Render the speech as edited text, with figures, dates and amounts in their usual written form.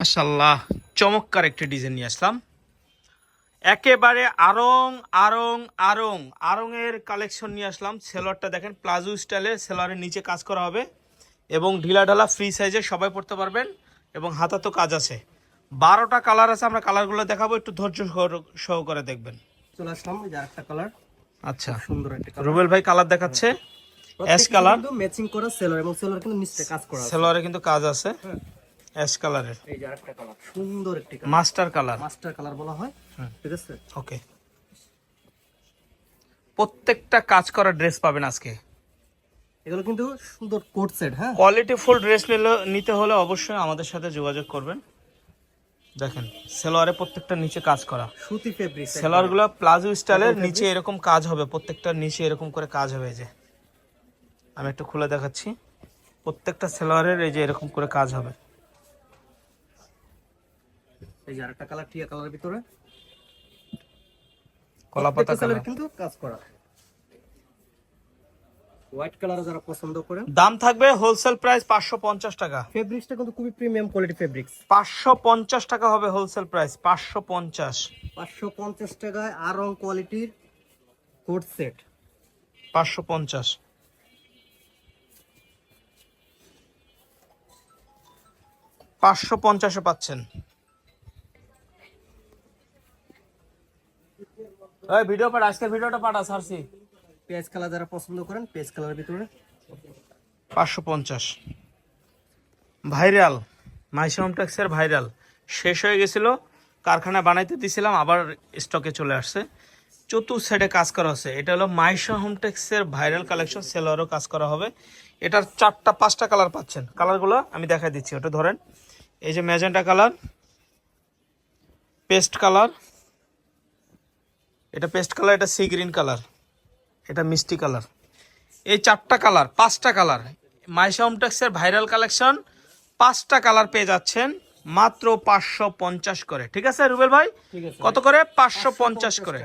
মাশাআল্লাহ, চমৎকার একটি ডিজাইন নিয়ে আসলাম। একেবারে আরং আরং আরং আরং এর কালেকশন নিয়ে আসলাম। সেলোয়ারটা দেখেন প্লাজো স্টাইলে, সেলোয়ারের নিচে কাজ করা হবে এবং ঢিলা ঢালা ফ্রি সাইজে সবাই পড়তে পারবেন এবং হাতা তো কাজ আছে। 12টা কালার আছে, আমরা কালারগুলো দেখাবো, একটু ধৈর্য সহকারে দেখবেন। চলে আসলাম এই যে আরেকটা কালার। আচ্ছা, সুন্দর একটা কালার। রুবেল ভাই কালার দেখাচ্ছে অ্যাশ কালার, কিন্তু ম্যাচিং করা সেলোয়ার এবং সেলোয়ার কিন্তু নিচে কাজ করা আছে। সেলোয়ারে কিন্তু কাজ আছে অ্যাশ কালারের। এই যে আরেকটা কালার, সুন্দর একটা colour, master colour, master colour বলা হয়। ঠিক আছে, ওকে। প্রত্যেকটা কাজ করা ড্রেস পাবেন আজকে। এগুলো কিন্তু সুন্দর কোট সেট। হ্যাঁ, কোয়ালিটি ফুল ড্রেস নিতে হলে অবশ্যই আমাদের সাথে যোগাযোগ করবেন। দেখেন সেলোয়ারে প্রত্যেকটা নিচে কাজ করা, সুতি ফেব্রিক। সেলোয়ারগুলো প্লাজো স্টাইলের, নিচে এরকম কাজ হবে, প্রত্যেকটার নিচে এরকম করে কাজ হবে। এই যে আমি একটু খুলে দেখাচ্ছি, প্রত্যেকটা সেলোয়ারের এই যে এরকম করে কাজ হবে। এই যে আরেকটা কালার, টিয়া কালারের ভিতরে কলাপাতা কালার, কিন্তু কাজ করা। হোয়াইট কালার যারা পছন্দ করেন, দাম থাকবে হোলসেল প্রাইস 550 টাকা। ফেব্রিক্সটা কিন্তু খুবই প্রিমিয়াম কোয়ালিটি ফেব্রিক্স। 550 টাকা হবে হোলসেল প্রাইস, 550 টাকায় আরং কোয়ালিটির কোট সেট। 550 550-এ পাচ্ছেন। এই ভিডিও পাঠ, আজকের ভিডিওটা পাঠা সারছি। পেঁয়াজ কালার যারা পছন্দ করেন, পেঁয়াজ কালারের ভিতরে 550 ভাইরাল, মাইশা হোমটেক্সের ভাইরাল শেষ হয়ে গেছিল, কারখানা বানাইতে দিছিলাম, আবার স্টকে চলে আসছে। চতুর সাইডে কাজ করা হচ্ছে। এটা হলো মাইশা হোমটেক্সের ভাইরাল কালেকশন, সেলোয়ারও কাজ করা হবে। এটার 4টা-5টা কালার পাচ্ছেন। কালারগুলো আমি দেখাই দিচ্ছি, ওটা ধরেন। এই যে ম্যাজেন্টা কালার, পেস্ট কালার, এটা পেস্ট কালার, এটা সি গ্রিন কালার, এটা মিষ্টি কালার। এই 4টা কালার, 5টা কালার, মাইশা হোমটেক্সের ভাইরাল কালেকশন। 5টা কালার পেয়ে যাচ্ছেন মাত্র 550 করে। ঠিক আছে রুবেল ভাই, ঠিক আছে কত করে? 550 করে।